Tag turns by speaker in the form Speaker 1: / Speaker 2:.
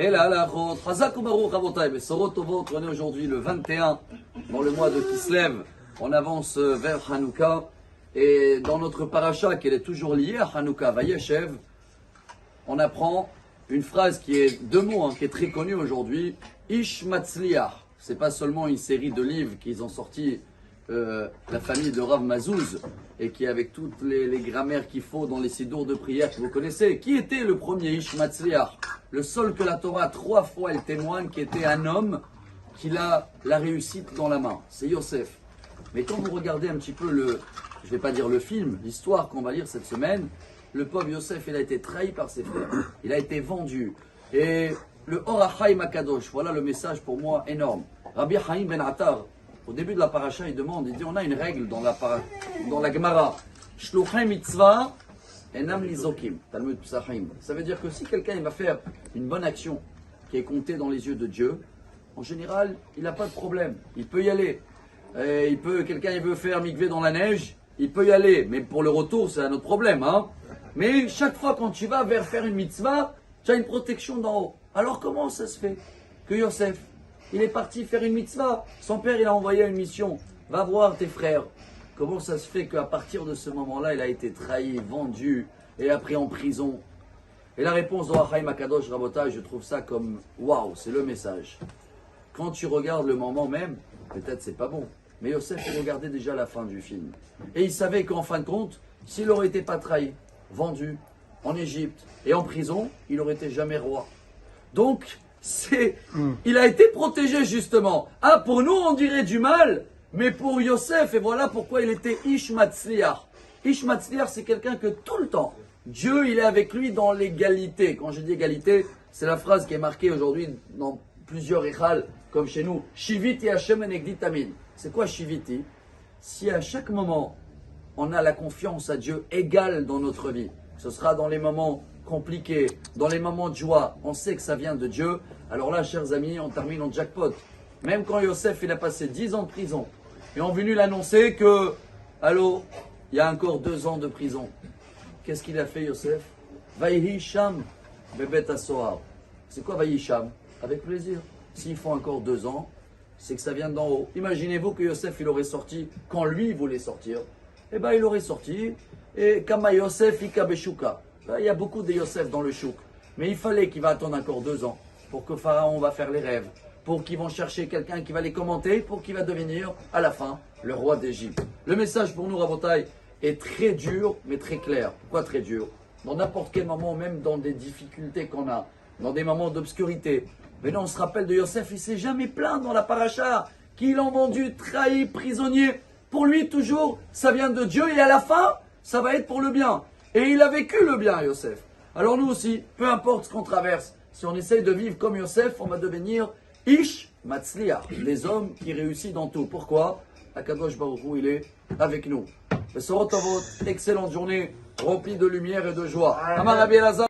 Speaker 1: Et là, la route, Chazak ou Baruch Rabotai, mais Sorot Tovot, on est aujourd'hui le 21, dans le mois de Kislev. On avance vers Hanouka. Et dans notre paracha, qui est toujours liée à Hanouka, Vayeshev, on apprend une phrase qui est deux mots, qui est très connue aujourd'hui. Ish Matzliach. C'est pas seulement une série de livres qu'ils ont sortis, la famille de Rav Mazouz, et qui avec toutes les grammaires qu'il faut dans les sidours de prière que vous connaissez. Qui était le premier Ish Matzliach? Le seul que la Torah, 3 fois, elle témoigne, qui était un homme qui a la réussite dans la main. C'est Yosef. Mais quand vous regardez un petit peu je ne vais pas dire le film, l'histoire qu'on va lire cette semaine, le pauvre Yosef, il a été trahi par ses frères. Il a été vendu. Et le Or HaChaim HaKadosh, voilà le message pour moi énorme. Rabbi Chaim Ben Attar, au début de la paracha, il dit on a une règle dans la Gemara. Shluchei mitzvah enam lizokim. Talmud Psachim. Ça veut dire que si quelqu'un va faire une bonne action qui est comptée dans les yeux de Dieu, en général, il n'a pas de problème. Il peut y aller. Quelqu'un il veut faire mikvé dans la neige, il peut y aller. Mais pour le retour, c'est un autre problème. Mais chaque fois quand tu vas vers faire une mitzvah, tu as une protection d'en haut. Alors comment ça se fait que Yosef, il est parti faire une mitzvah? Son père, il a envoyé une mission. Va voir tes frères. Comment ça se fait qu'à partir de ce moment-là, il a été trahi, vendu et appris en prison? Et la réponse de Hachaim HaKadosh Rabotai, je trouve ça comme waouh, c'est le message. Quand tu regardes le moment même, peut-être c'est pas bon, mais Yosef, il regardait déjà la fin du film. Et il savait qu'en fin de compte, s'il n'aurait été pas trahi, vendu en Égypte et en prison, il n'aurait été jamais roi. Donc, il a été protégé justement. Pour nous, on dirait du mal, mais pour Yosef, et voilà pourquoi il était Ish Matzliach. Ish Matzliach, c'est quelqu'un que tout le temps, Dieu, il est avec lui dans l'égalité. Quand je dis égalité, c'est la phrase qui est marquée aujourd'hui dans plusieurs échals, comme chez nous. Shiviti Hashem enegdi tamin. C'est quoi Shiviti? Si à chaque moment, on a la confiance à Dieu égale dans notre vie, ce sera dans les moments compliqués, dans les moments de joie, on sait que ça vient de Dieu, alors là, chers amis, on termine en jackpot. Même quand Yosef, il a passé 10 ans de prison, et on venu l'annoncer que, allô, il y a encore 2 ans de prison. Qu'est-ce qu'il a fait, Yosef? Vaïhi Sham, bebet asoar. C'est quoi Vaïhi Sham? Avec plaisir. S'il faut encore 2 ans, c'est que ça vient d'en haut. Imaginez-vous que Yosef, il aurait sorti quand lui voulait sortir. Eh bien, il aurait sorti. Et Kama Yosef Ika Beshuka. Il y a beaucoup de Yosef dans le chouk. Mais il fallait qu'il va attendre encore 2 ans pour que Pharaon va faire les rêves. Pour qu'ils vont chercher quelqu'un qui va les commenter. Pour qu'il va devenir, à la fin, le roi d'Égypte. Le message pour nous, Rabotai, est très dur, mais très clair. Pourquoi très dur? Dans n'importe quel moment, même dans des difficultés qu'on a, dans des moments d'obscurité. Mais là, on se rappelle de Yosef, il s'est jamais plaint dans la paracha qu'ils l'ont vendu, trahi, prisonnier. Pour lui, toujours, ça vient de Dieu et à la fin, ça va être pour le bien. Et il a vécu le bien, Yosef. Alors nous aussi, peu importe ce qu'on traverse, si on essaye de vivre comme Yosef, on va devenir Ish Matzliach, les hommes qui réussissent dans tout. Pourquoi? Akadosh Baruch Hu, il est avec nous. Besorot Tovot, excellente journée, remplie de lumière et de joie. Amar Rabbi Elazar.